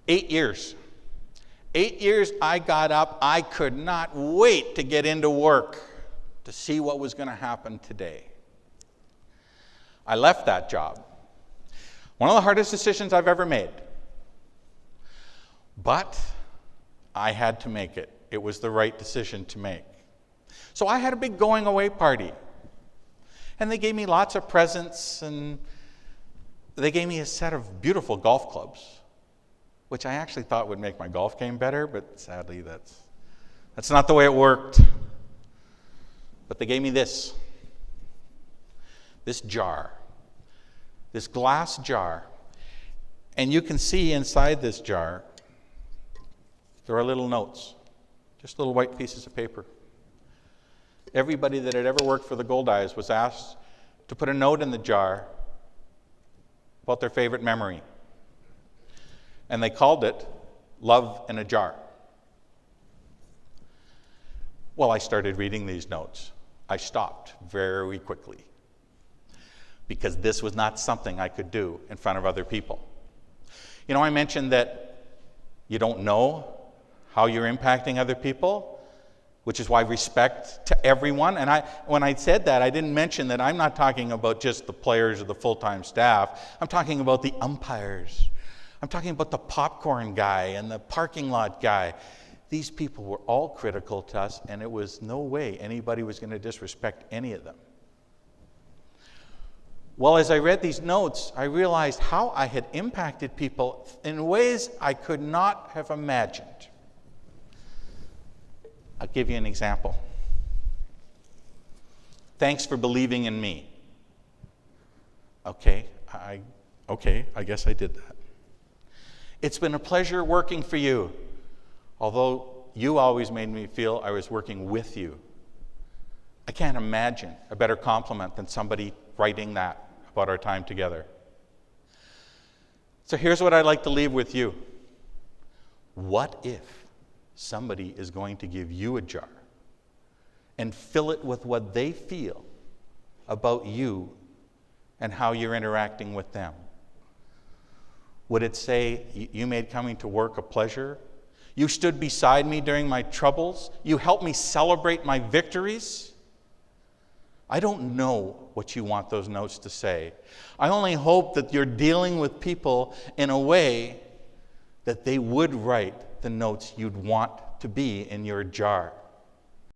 8 years. 8 years I got up. I could not wait to get into work to see what was going to happen today. I left that job. One of the hardest decisions I've ever made. But I had to make it. It was the right decision to make. So I had a big going away party. And they gave me lots of presents, and they gave me a set of beautiful golf clubs, which I actually thought would make my golf game better, but sadly that's not the way it worked. But they gave me this jar, this glass jar. And you can see inside this jar, there are little notes, just little white pieces of paper. Everybody that had ever worked for the Goldeyes was asked to put a note in the jar about their favorite memory. And they called it Love in a Jar. Well, I started reading these notes. I stopped very quickly because this was not something I could do in front of other people. You know, I mentioned that you don't know how you're impacting other people, which is why respect to everyone. And when I said that, I didn't mention that I'm not talking about just the players or the full-time staff. I'm talking about the umpires. I'm talking about the popcorn guy and the parking lot guy. These people were all critical to us, and it was no way anybody was going to disrespect any of them. Well, as I read these notes, I realized how I had impacted people in ways I could not have imagined. I'll give you an example. Thanks for believing in me. Okay, I guess I did that. It's been a pleasure working for you, although you always made me feel I was working with you. I can't imagine a better compliment than somebody writing that about our time together. So here's what I'd like to leave with you. What if somebody is going to give you a jar and fill it with what they feel about you and how you're interacting with them? Would it say, you made coming to work a pleasure? You stood beside me during my troubles? You helped me celebrate my victories? I don't know what you want those notes to say. I only hope that you're dealing with people in a way that they would write the notes you'd want to be in your jar.